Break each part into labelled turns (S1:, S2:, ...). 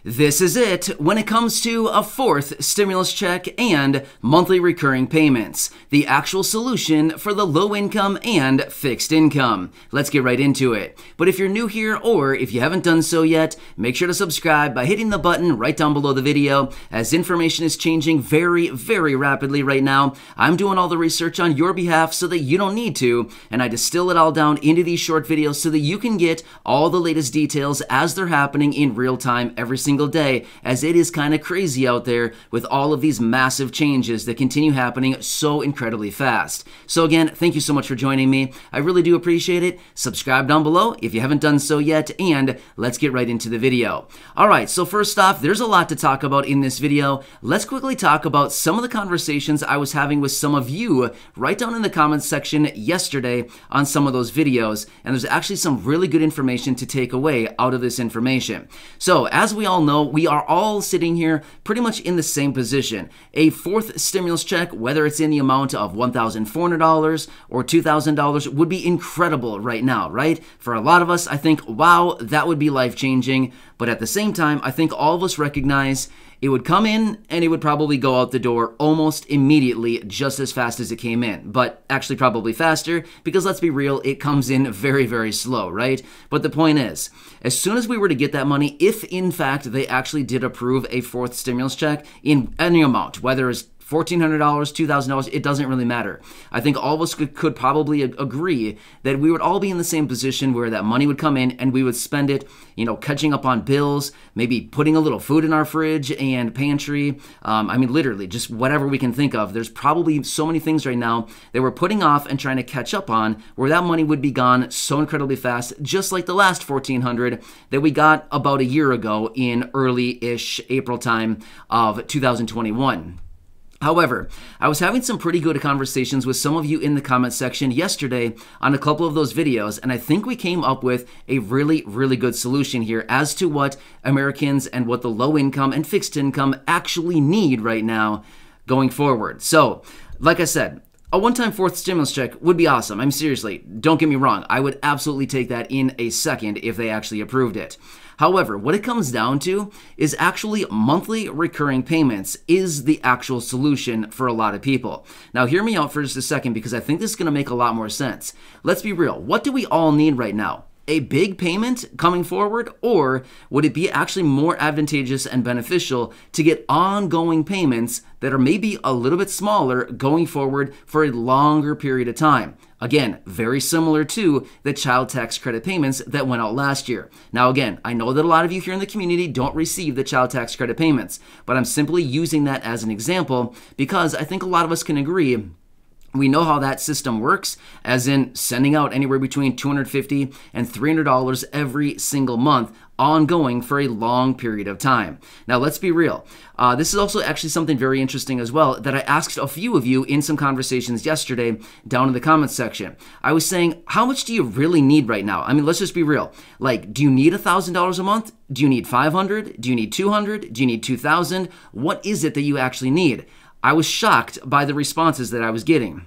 S1: This is it when it comes to a fourth stimulus check and monthly recurring payments, the actual solution for the low income and fixed income. Let's get right into it. But if you're new here or if you haven't done so yet, make sure to subscribe by hitting the button right down below the video, as information is changing very, very rapidly right now. I'm doing all the research on your behalf so that you don't need to, and I distill it all down into these short videos so that you can get all the latest details as they're happening in real time every single day, as it is kind of crazy out there with all of these massive changes that continue happening so incredibly fast. So again, thank you so much for joining me. I really do appreciate it. Subscribe down below if you haven't done so yet, and let's get right into the video. Alright, so first off, there's a lot to talk about in this video. Let's quickly talk about some of the conversations I was having with some of you right down in the comments section yesterday on some of those videos, and there's actually some really good information to take away out of this information. So as we all know, we are all sitting here pretty much in the same position. A fourth stimulus check, whether it's in the amount of $1,400 or $2,000, would be incredible right now, right? For a lot of us, I think, wow, that would be life-changing. But at the same time, I think all of us recognize it would come in and it would probably go out the door almost immediately, just as fast as it came in. But actually probably faster, because let's be real, it comes in very, very slow, right? But the point is, as soon as we were to get that money, if in fact they actually did approve a fourth stimulus check in any amount, whether it's $1,400, $2,000, it doesn't really matter. I think all of us could probably agree that we would all be in the same position where that money would come in and we would spend it, catching up on bills, maybe putting a little food in our fridge and pantry. I mean, literally, just whatever we can think of. There's probably so many things right now that we're putting off and trying to catch up on, where that money would be gone so incredibly fast, just like the last $1,400 that we got about a year ago in early-ish April time of 2021. However, I was having some pretty good conversations with some of you in the comment section yesterday on a couple of those videos, and I think we came up with a really, really good solution here as to what Americans and what the low income and fixed income actually need right now going forward. So, like I said, a one-time fourth stimulus check would be awesome. I'm seriously, don't get me wrong. I would absolutely take that in a second if they actually approved it. However, what it comes down to is actually monthly recurring payments is the actual solution for a lot of people. Now, hear me out for just a second, because I think this is going to make a lot more sense. Let's be real. What do we all need right now? A big payment coming forward, or would it be actually more advantageous and beneficial to get ongoing payments that are maybe a little bit smaller going forward for a longer period of time? Again, very similar to the child tax credit payments that went out last year. Now again, I know that a lot of you here in the community don't receive the child tax credit payments, but I'm simply using that as an example because I think a lot of us can agree we know how that system works, as in sending out anywhere between $250 and $300 every single month, ongoing for a long period of time. Now, let's be real. This is also actually something very interesting as well that I asked a few of you in some conversations yesterday down in the comments section. I was saying, how much do you really need right now? I mean, let's just be real. Like, do you need $1,000 a month? Do you need $500? Do you need $200? Do you need $2,000? What is it that you actually need? I was shocked by the responses that I was getting.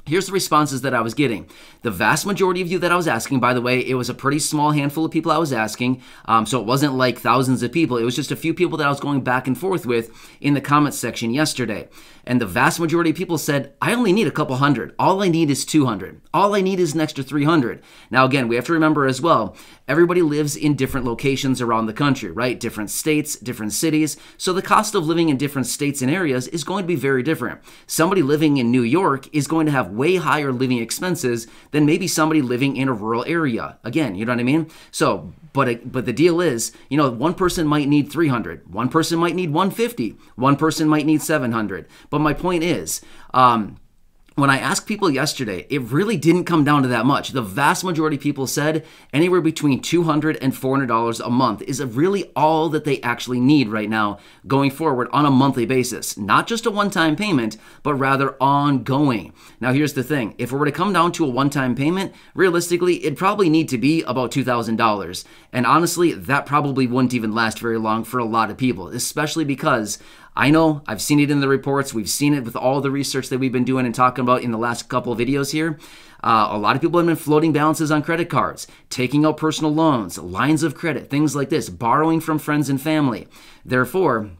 S1: Here's the responses that I was getting. The vast majority of you that I was asking, by the way, it was a pretty small handful of people I was asking, so it wasn't like thousands of people. It was just a few people that I was going back and forth with in the comments section yesterday. And the vast majority of people said, I only need a couple hundred. All I need is 200. All I need is an extra 300. Now, again, we have to remember as well, everybody lives in different locations around the country, right? Different states, different cities. So the cost of living in different states and areas is going to be very different. Somebody living in New York is going to have way higher living expenses than maybe somebody living in a rural area. Again, you know what I mean? So, but the deal is, one person might need 300, one person might need 150, one person might need 700. But my point is, when I asked people yesterday, it really didn't come down to that much. The vast majority of people said anywhere between $200 and $400 a month is really all that they actually need right now going forward on a monthly basis. Not just a one-time payment, but rather ongoing. Now, here's the thing. If it were to come down to a one-time payment, realistically, it'd probably need to be about $2,000. And honestly, that probably wouldn't even last very long for a lot of people, especially because I know, I've seen it in the reports. We've seen it with all the research that we've been doing and talking about in the last couple of videos here. A lot of people have been floating balances on credit cards, taking out personal loans, lines of credit, things like this, borrowing from friends and family. Therefore,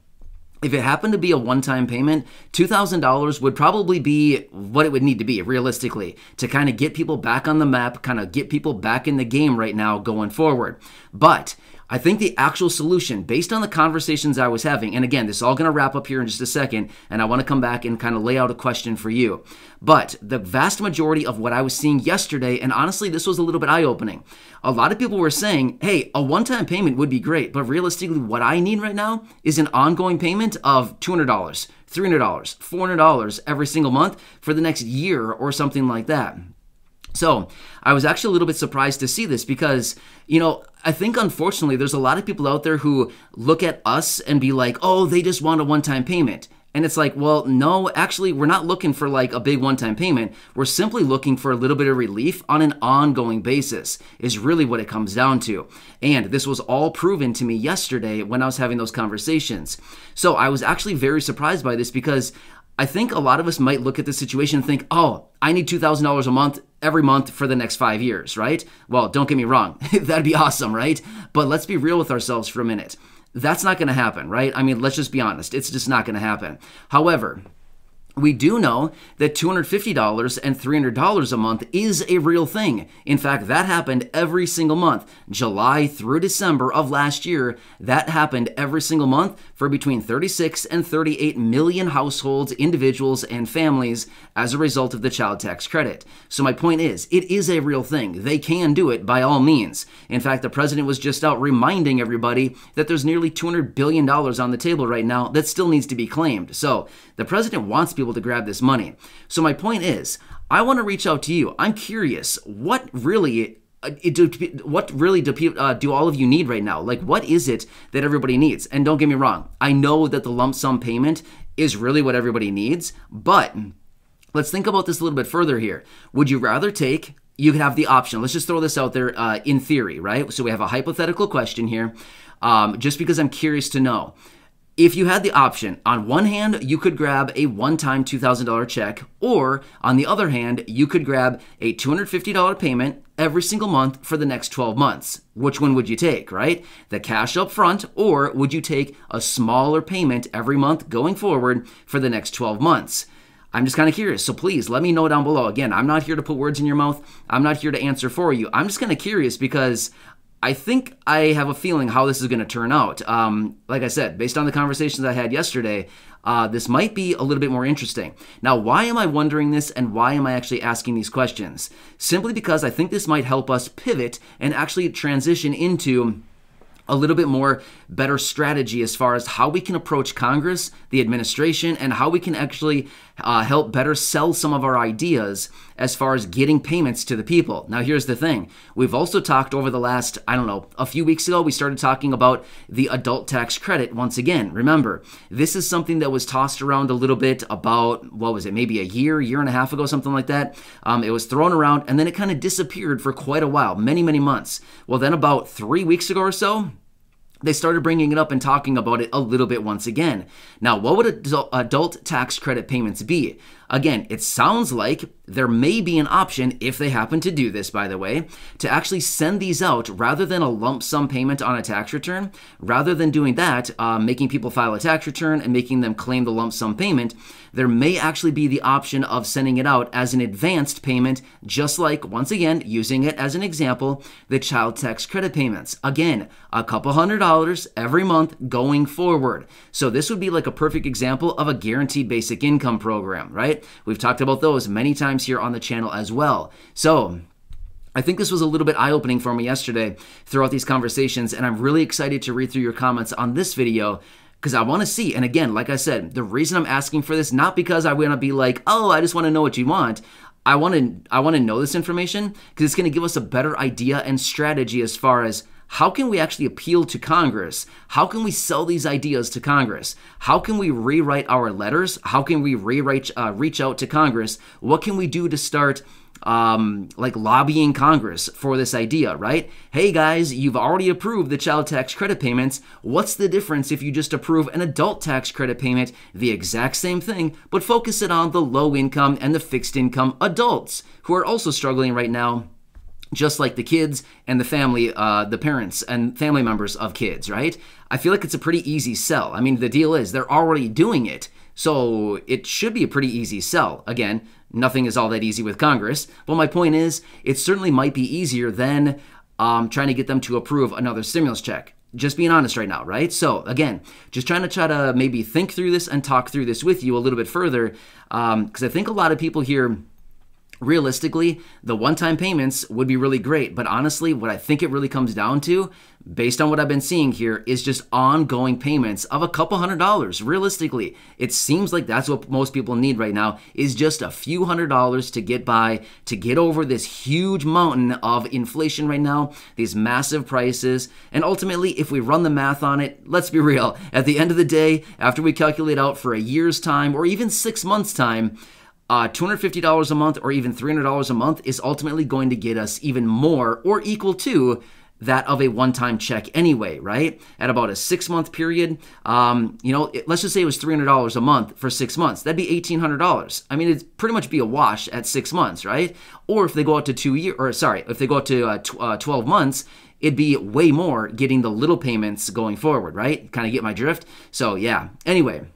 S1: if it happened to be a one-time payment, $2,000 would probably be what it would need to be, realistically, to kind of get people back on the map, kind of get people back in the game right now going forward. But I think the actual solution, based on the conversations I was having, and again, this is all going to wrap up here in just a second, and I want to come back and kind of lay out a question for you. But the vast majority of what I was seeing yesterday, and honestly, this was a little bit eye-opening. A lot of people were saying, hey, a one-time payment would be great, but realistically, what I need right now is an ongoing payment of $200, $300, $400 every single month for the next year or something like that. So I was actually a little bit surprised to see this because, I think unfortunately there's a lot of people out there who look at us and be like, oh, they just want a one-time payment. And it's like, well, no, actually, we're not looking for like a big one-time payment. We're simply looking for a little bit of relief on an ongoing basis is really what it comes down to. And this was all proven to me yesterday when I was having those conversations. So I was actually very surprised by this because I think a lot of us might look at the situation and think, oh, I need $2,000 a month every month for the next 5 years, right? Well, don't get me wrong. That'd be awesome, right? But let's be real with ourselves for a minute. That's not going to happen, right? I mean, let's just be honest. It's just not going to happen. However, we do know that $250 and $300 a month is a real thing. In fact, that happened every single month. July through December of last year, that happened every single month for between 36 and 38 million households, individuals, and families as a result of the child tax credit. So my point is, it is a real thing. They can do it by all means. In fact, the president was just out reminding everybody that there's nearly $200 billion on the table right now that still needs to be claimed. So the president wants people to grab this money. So my point is, I want to reach out to you. I'm curious, what really do all of you need right now? Like, what is it that everybody needs? And don't get me wrong, I know that the lump sum payment is really what everybody needs, but let's think about this a little bit further here. Would you rather you could have the option, let's just throw this out there in theory, right? So we have a hypothetical question here, just because I'm curious to know. If you had the option, on one hand, you could grab a one-time $2,000 check, or on the other hand, you could grab a $250 payment every single month for the next 12 months. Which one would you take, right? The cash up front, or would you take a smaller payment every month going forward for the next 12 months? I'm just kind of curious, so please let me know down below. Again, I'm not here to put words in your mouth. I'm not here to answer for you. I'm just kind of curious because I think I have a feeling how this is going to turn out. Like I said, based on the conversations I had yesterday, this might be a little bit more interesting. Now, why am I wondering this and why am I actually asking these questions? Simply because I think this might help us pivot and actually transition into a little bit more better strategy as far as how we can approach Congress, the administration, and how we can actually help better sell some of our ideas as far as getting payments to the people. Now, here's the thing. We've also talked over the last, a few weeks ago, we started talking about the adult tax credit once again. Remember, this is something that was tossed around a little bit about, maybe a year and a half ago, something like that. It was thrown around, and then it kind of disappeared for quite a while, many, many months. Well, then about 3 weeks ago or so, they started bringing it up and talking about it a little bit once again. Now, what would adult tax credit payments be? Again, it sounds like there may be an option, if they happen to do this, by the way, to actually send these out rather than a lump sum payment on a tax return. Rather than doing that, making people file a tax return and making them claim the lump sum payment, there may actually be the option of sending it out as an advanced payment, just like, once again, using it as an example, the child tax credit payments. Again, a couple $100 every month going forward. So this would be like a perfect example of a guaranteed basic income program, right? We've talked about those many times here on the channel as well. So I think this was a little bit eye-opening for me yesterday throughout these conversations, and I'm really excited to read through your comments on this video because I want to see, and again, like I said, the reason I'm asking for this, not because I want to be like, oh, I just want to know what you want. I want to know this information because it's going to give us a better idea and strategy as far as how can we actually appeal to Congress? How can we sell these ideas to Congress? How can we rewrite our letters? How can we reach out to Congress? What can we do to start like lobbying Congress for this idea, right? Hey guys, you've already approved the child tax credit payments. What's the difference if you just approve an adult tax credit payment, the exact same thing, but focus it on the low income and the fixed income adults who are also struggling right now, just like the kids and the family, the parents and family members of kids, right? I feel like it's a pretty easy sell. I mean, the deal is they're already doing it, so it should be a pretty easy sell. Again, nothing is all that easy with Congress, but my point is it certainly might be easier than trying to get them to approve another stimulus check. Just being honest right now, right? So again, just trying to maybe think through this and talk through this with you a little bit further, because I think a lot of people here, realistically, the one-time payments would be really great, but honestly, what I think it really comes down to, based on what I've been seeing here, is just ongoing payments of a couple $100s. Realistically, it seems like that's what most people need right now, is just a few $100s to get by, to get over this huge mountain of inflation right now, these massive prices, and ultimately, if we run the math on it, let's be real, at the end of the day, after we calculate out for a year's time or even 6 months' time, $250 a month or even $300 a month is ultimately going to get us even more or equal to that of a one-time check anyway, right? At about a 6-month period, let's just say it was $300 a month for 6 months. That'd be $1,800. I mean, it'd pretty much be a wash at 6 months, right? Or if they go out to 12 months, it'd be way more getting the little payments going forward, right? Kind of get my drift? So yeah, anyway,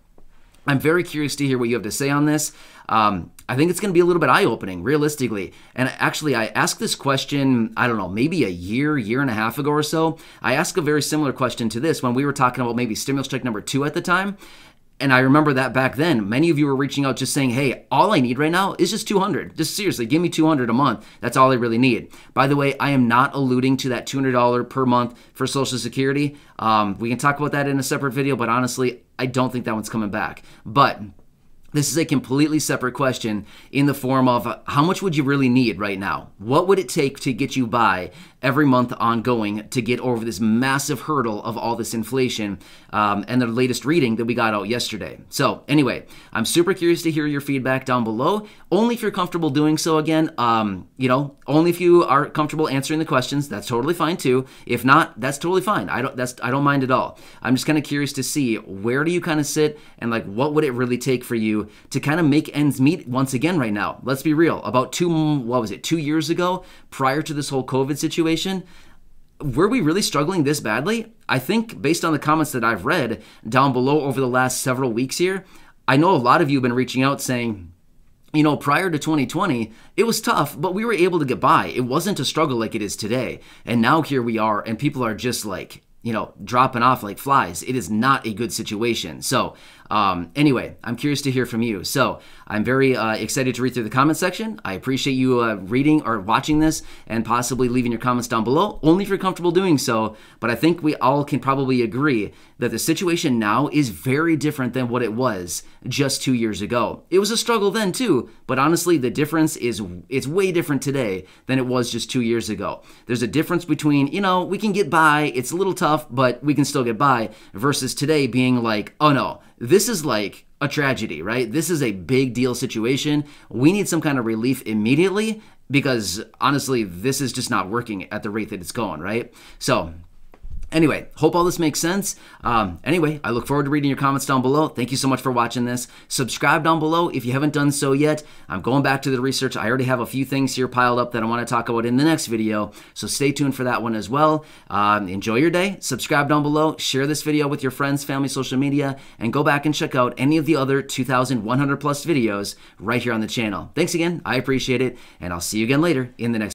S1: I'm very curious to hear what you have to say on this. I think it's going to be a little bit eye-opening, realistically. And actually, I asked this question, I don't know, maybe a year and a half ago or so. I asked a very similar question to this when we were talking about maybe stimulus check number 2 at the time. And I remember that back then, many of you were reaching out just saying, hey, all I need right now is just $200. Just seriously, give me $200 a month. That's all I really need. By the way, I am not alluding to that $200 per month for Social Security. We can talk about that in a separate video, but honestly, I don't think that one's coming back. But this is a completely separate question in the form of how much would you really need right now? What would it take to get you by every month ongoing to get over this massive hurdle of all this inflation and the latest reading that we got out yesterday? So anyway, I'm super curious to hear your feedback down below. Only if you're comfortable doing so again, only if you are comfortable answering the questions, that's totally fine too. If not, that's totally fine. I don't mind at all. I'm just kind of curious to see where do you kind of sit and like what would it really take for you to kind of make ends meet once again right now. Let's be real. About 2 years ago, prior to this whole COVID situation, were we really struggling this badly? I think based on the comments that I've read down below over the last several weeks here, I know a lot of you have been reaching out saying, prior to 2020, it was tough, but we were able to get by. It wasn't a struggle like it is today. And now here we are, and people are just like, dropping off like flies. It is not a good situation. So anyway, I'm curious to hear from you. So I'm very excited to read through the comment section. I appreciate you reading or watching this and possibly leaving your comments down below, only if you're comfortable doing so. But I think we all can probably agree that the situation now is very different than what it was just 2 years ago. It was a struggle then too, but honestly, the difference is it's way different today than it was just 2 years ago. There's a difference between, we can get by, it's a little tough, but we can still get by, versus today being like, oh no, this is like a tragedy, right? This is a big deal situation. We need some kind of relief immediately because honestly, this is just not working at the rate that it's going, right? So anyway, hope all this makes sense. Anyway, I look forward to reading your comments down below. Thank you so much for watching this. Subscribe down below if you haven't done so yet. I'm going back to the research. I already have a few things here piled up that I want to talk about in the next video, so stay tuned for that one as well. Enjoy your day. Subscribe down below. Share this video with your friends, family, social media, and go back and check out any of the other 2,100 plus videos right here on the channel. Thanks again. I appreciate it, and I'll see you again later in the next